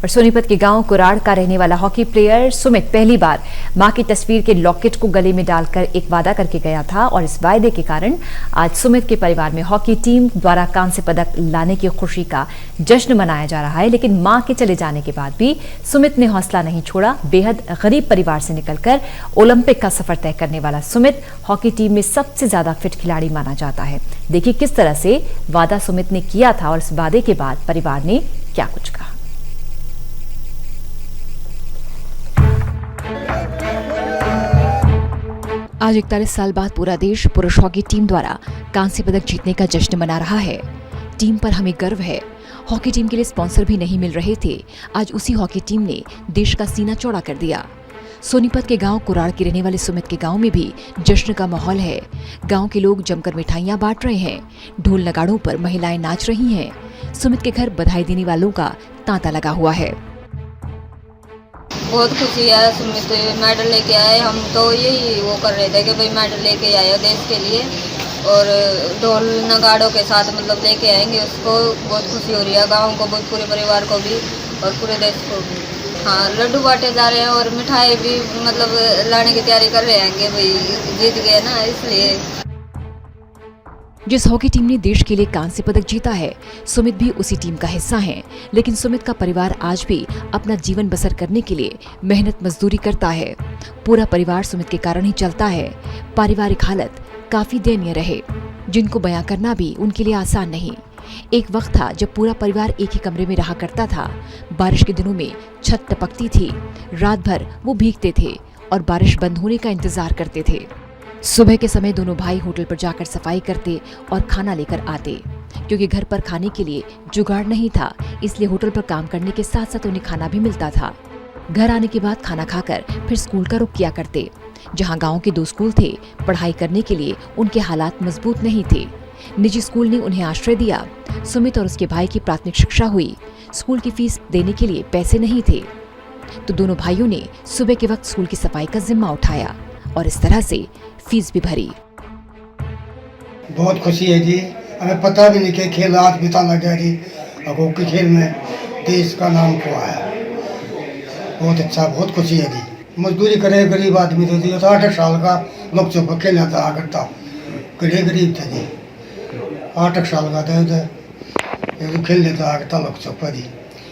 और सोनीपत के गांव कुराड़ का रहने वाला हॉकी प्लेयर सुमित पहली बार मां की तस्वीर के लॉकेट को गले में डालकर एक वादा करके गया था और इस वायदे के कारण आज सुमित के परिवार में हॉकी टीम द्वारा कांस्य पदक लाने की खुशी का जश्न मनाया जा रहा है। लेकिन मां के चले जाने के बाद भी सुमित ने हौसला नहीं छोड़ा। बेहद गरीब परिवार से निकलकर ओलंपिक का सफर तय करने वाला सुमित हॉकी टीम में सबसे ज्यादा फिट खिलाड़ी माना जाता है। देखिए किस तरह से वादा सुमित ने किया था और इस वादे के बाद परिवार ने क्या कुछ कहा। आज 41 साल बाद पूरा देश पुरुष हॉकी टीम द्वारा कांस्य पदक जीतने का जश्न मना रहा है। टीम पर हमें गर्व है। हॉकी टीम के लिए स्पॉन्सर भी नहीं मिल रहे थे। आज उसी हॉकी टीम ने देश का सीना चौड़ा कर दिया। सोनीपत के गांव कुराड़ के रहने वाले सुमित के गांव में भी जश्न का माहौल है। गांव के लोग जमकर मिठाइयां बांट रहे हैं। ढोल नगाड़ों पर महिलाएं नाच रही हैं। सुमित के घर बधाई देने वालों का तांता लगा हुआ है। बहुत खुशी है। सुमित मेडल लेके आए। हम तो यही वो कर रहे थे कि भाई मेडल लेके आए देश के लिए और ढोल नगाड़ों के साथ मतलब लेके आएंगे उसको। बहुत खुशी हो रही है गाँव को, बहुत पूरे परिवार को भी और पूरे देश को भी। हाँ, लड्डू बांटे जा रहे हैं और मिठाई भी मतलब लाने की तैयारी कर रहे हैं भाई जीत गए ना इसलिए। जिस हॉकी टीम ने देश के लिए कांस्य पदक जीता है सुमित भी उसी टीम का हिस्सा है। लेकिन सुमित का परिवार आज भी अपना जीवन बसर करने के लिए मेहनत मजदूरी करता है। पूरा परिवार सुमित के कारण ही चलता है। पारिवारिक हालत काफी दयनीय रहे जिनको बयां करना भी उनके लिए आसान नहीं। एक वक्त था जब पूरा परिवार एक ही कमरे में रहा करता था। बारिश के दिनों में छत टपकती थी। रात भर वो भीगते थे और बारिश बंद होने का इंतजार करते थे। सुबह के समय दोनों भाई होटल पर जाकर सफाई करते और खाना लेकर आते। क्योंकि घर पर खाने के लिए जुगाड़ नहीं था इसलिए होटल पर काम करने के साथ साथ उन्हें खाना भी मिलता था। घर आने के बाद खाना खाकर फिर स्कूल का रुख किया करते। जहां गांव के 2 स्कूल थे, पढ़ाई करने के लिए उनके हालात मजबूत नहीं थे। निजी स्कूल ने उन्हें आश्रय दिया। सुमित और उसके भाई की प्राथमिक शिक्षा हुई। स्कूल की फीस देने के लिए पैसे नहीं थे तो दोनों भाइयों ने सुबह के वक्त स्कूल की सफाई का जिम्मा उठाया और इस तरह से फीस भी भरी। बहुत खुशी है जी। हमें पता भी नहीं कि खेल आज बिता लगा जी। हॉकी खेल में देश का नाम को आया। बहुत अच्छा, बहुत खुशी है जी। मजदूरी करे गरीब आदमी थे जी। 8 साल का लोग चुप खेलना था करता गरीब थे जी। 8 साल का था खेल लेता करता लोग चुप जी।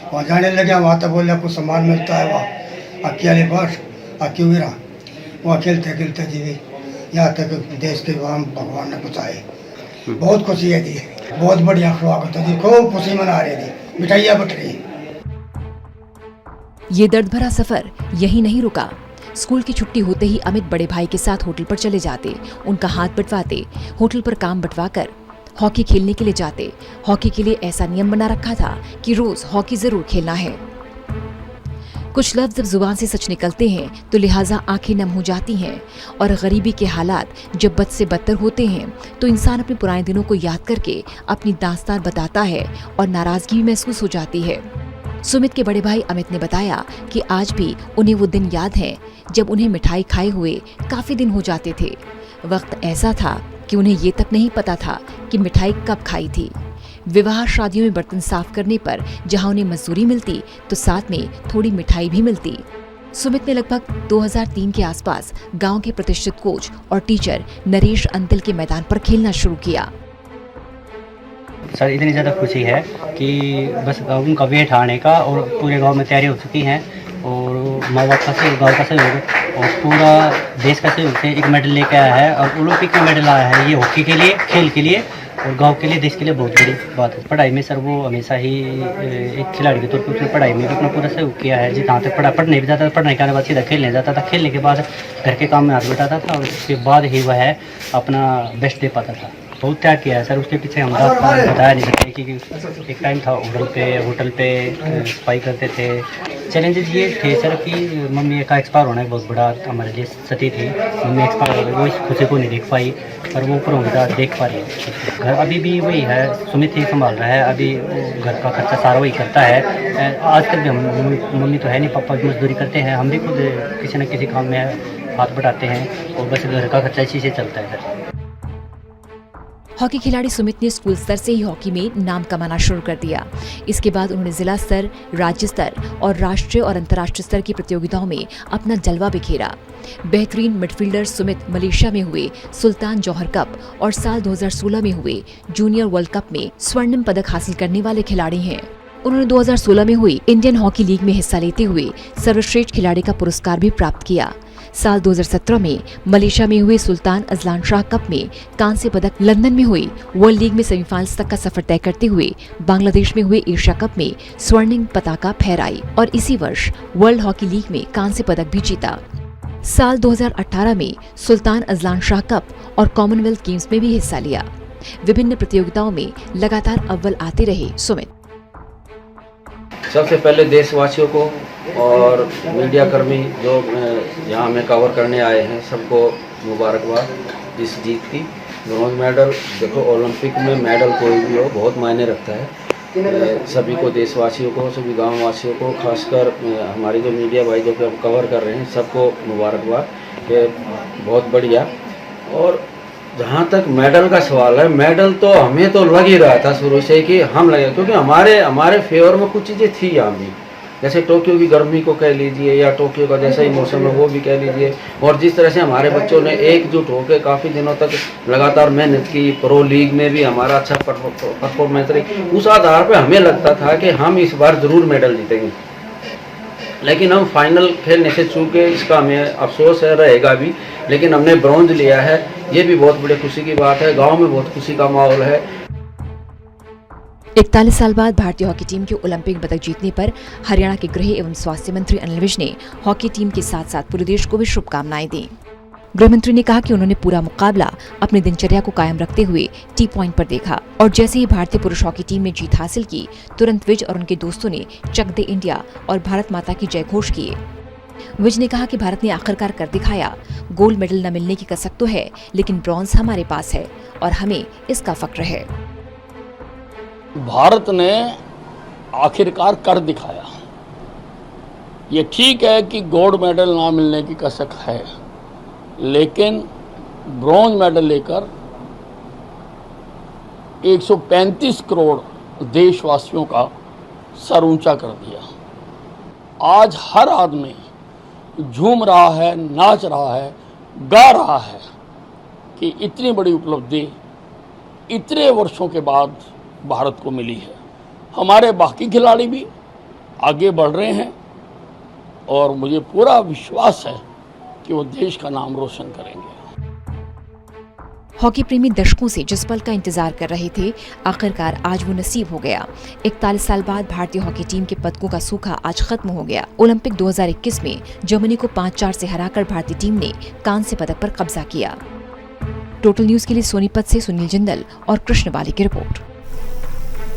वहाँ जाने लगे वहाँ तो बोले कुछ सामान मिलता है वहाँ अकेले बस अक्यूरा वहाँ खेलते खेलते जी यहाँ तक देश के नाम भगवान ने पहुँचाए। बहुत खुशी है जी। बहुत बढ़िया स्वागत है जी। खूब खुशी मना रहे जी। मिठाइयाँ बट रही। ये दर्द भरा सफर यही नहीं रुका। स्कूल की छुट्टी होते ही अमित बड़े भाई के साथ होटल पर चले जाते। उनका हाथ बंटवाते। होटल पर काम बंटवाकर हॉकी खेलने के लिए जाते। हॉकी के लिए ऐसा नियम बना रखा था कि रोज हॉकी जरूर खेलना है। कुछ लफ्ज जब जुबान से सच निकलते हैं तो लिहाजा आंखें नम हो जाती हैं। और गरीबी के हालात जब बद से बदतर होते हैं तो इंसान अपने पुराने दिनों को याद करके अपनी दास्तान बताता है और नाराजगी भी महसूस हो जाती है। सुमित के बड़े भाई अमित ने बताया कि आज भी उन्हें वो दिन याद है जब उन्हें मिठाई खाए हुए काफी दिन हो जाते थे। वक्त ऐसा था कि उन्हें ये तक नहीं पता था कि मिठाई कब खाई थी। विवाह शादियों में बर्तन साफ करने पर जहां उन्हें मजदूरी मिलती तो साथ में थोड़ी मिठाई भी मिलती। सुमित ने लगभग 2003 के आसपास गांव के प्रतिष्ठित कोच और टीचर नरेश अंतिल के मैदान पर खेलना शुरू किया। सर इतनी ज़्यादा खुशी है कि बस उनका वेट आने का और पूरे गांव में तैयारी हो चुकी हैं और माँ बाप का सहयोग, गाँव का सहयोग और पूरा देश का सहयोग से एक मेडल लेके आया है और ओलंपिक में मेडल आया है। ये हॉकी के लिए, खेल के लिए और गांव के लिए, देश के लिए बहुत बड़ी बात है। पढ़ाई में सर वो हमेशा ही एक खिलाड़ी के तौर पर उसने पढ़ाई में भी अपना पूरा सहयोग किया है। जहाँ तक पढ़ने भी जाता था, पढ़ने के आने बाद सीधा खेलने जाता था। खेलने के बाद घर के काम में हाथ बटाता था और उसके बाद ही वह अपना बेस्ट दे पाता था। बहुत त्याग किया है सर। उसके पीछे हम बताया नहीं सकते कि एक टाइम था होटल पे सफाई करते थे। चैलेंजेस ये थे सर कि मम्मी का एक्सपायर होना एक बहुत बड़ा हमारे लिए क्षति थी। मम्मी एक्सपायर हो गई, वो इस खुशी को नहीं देख पाई पर वो ऊपर होता देख पा रही है। घर अभी भी वही है, सुमित ही संभाल रहा है। अभी घर का खर्चा सारा वही करता है। आजकल भी हम मम्मी तो है नहीं, पापा की मजदूरी करते हैं। हम भी खुद किसी न किसी काम में हाथ बटाते हैं और बस घर का खर्चा इसी से चलता है सर। हॉकी खिलाड़ी सुमित ने स्कूल स्तर से ही हॉकी में नाम कमाना शुरू कर दिया। इसके बाद उन्होंने जिला स्तर, राज्य स्तर और राष्ट्रीय और अंतर्राष्ट्रीय स्तर की प्रतियोगिताओं में अपना जलवा बिखेरा। बेहतरीन मिडफील्डर सुमित मलेशिया में हुए सुल्तान जौहर कप और साल 2016 में हुए जूनियर वर्ल्ड कप में स्वर्णिम पदक हासिल करने वाले खिलाड़ी हैं। उन्होंने 2016 में हुई इंडियन हॉकी लीग में हिस्सा लेते हुए सर्वश्रेष्ठ खिलाड़ी का पुरस्कार भी प्राप्त किया। साल 2017 में मलेशिया में हुए सुल्तान अजलान शाह कप में कांस्य पदक, लंदन में हुई वर्ल्ड लीग में सेमीफाइनल्स तक का सफर तय करते हुए बांग्लादेश में हुए एशिया कप में स्वर्णिम पताका फहराई और इसी वर्ष वर्ल्ड हॉकी लीग में कांस्य पदक भी जीता। साल 2018 में सुल्तान अजलान शाह कप और कॉमनवेल्थ गेम्स में भी हिस्सा लिया। विभिन्न प्रतियोगिताओं में लगातार अव्वल आते रहे सुमित। सबसे पहले देशवासियों को और मीडिया कर्मी जो यहाँ में कवर करने आए हैं, सबको मुबारकबाद इस जीत की। ब्रॉन्ज मेडल, देखो ओलंपिक में मेडल कोई भी हो बहुत मायने रखता है। सभी को, देशवासियों को, सभी गाँव वासियों को, खासकर हमारी जो मीडिया भाई जो कवर कर रहे हैं सबको मुबारकबाद। ये बहुत बढ़िया। और जहाँ तक मेडल का सवाल है, मेडल तो हमें तो लग ही रहा था शुरू से कि हम लगे, क्योंकि हमारे फेवर में कुछ चीज़ें थी यहाँ भी, जैसे टोक्यो की गर्मी को कह लीजिए या टोक्यो का जैसा ही मौसम है वो भी कह लीजिए। और जिस तरह से हमारे बच्चों ने एकजुट होकर काफ़ी दिनों तक लगातार मेहनत की, प्रो लीग में भी हमारा अच्छा परफॉर्मेंस रही, उस आधार पर हमें लगता था कि हम इस बार ज़रूर मेडल जीतेंगे। लेकिन हम फाइनल खेलने से चूके, इसका हमें अफसोस है, रहेगा भी। लेकिन हमने ब्रॉन्ज लिया है, ये भी बहुत बड़ी खुशी की बात है। गांव में बहुत खुशी का माहौल है। 41 साल बाद भारतीय हॉकी टीम के ओलंपिक पदक जीतने पर हरियाणा के गृह एवं स्वास्थ्य मंत्री अनिल विज ने हॉकी टीम के साथ साथ पूरे देश को भी शुभकामनाएं दी। गृह मंत्री ने कहा कि उन्होंने पूरा मुकाबला अपनी दिनचर्या को कायम रखते हुए टी पॉइंट पर देखा और जैसे ही भारतीय पुरुष हॉकी टीम ने जीत हासिल की, तुरंत विज और उनके दोस्तों ने चक दे इंडिया और भारत माता की जय घोष किए। विज ने कहा कि भारत ने आखिरकार कर दिखाया। गोल्ड मेडल न मिलने की कसक तो है, लेकिन ब्रॉन्ज हमारे पास है और हमें इसका फक्र है। भारत ने आखिरकार कर दिखाया। ये ठीक है कि गोल्ड मेडल ना मिलने की कसक है, लेकिन ब्रॉन्ज मेडल लेकर 135 करोड़ देशवासियों का सर ऊंचा कर दिया। आज हर आदमी झूम रहा है, नाच रहा है, गा रहा है कि इतनी बड़ी उपलब्धि इतने वर्षों के बाद भारत को मिली है। हमारे बाकी खिलाड़ी भी आगे बढ़ रहे हैं और मुझे पूरा विश्वास है कि वो देश का नाम रोशन करेंगे। हॉकी प्रेमी दशकों से जिस पल का इंतजार कर रहे थे, आखिरकार आज वो नसीब हो गया। 41 साल बाद भारतीय हॉकी टीम के पदकों का सूखा आज खत्म हो गया। ओलंपिक 2021 में जर्मनी को 5-4 से हराकर भारतीय टीम ने कांस्य पदक पर कब्जा किया। टोटल न्यूज के लिए सोनीपत से सुनील जिंदल और कृष्ण बाली की रिपोर्ट।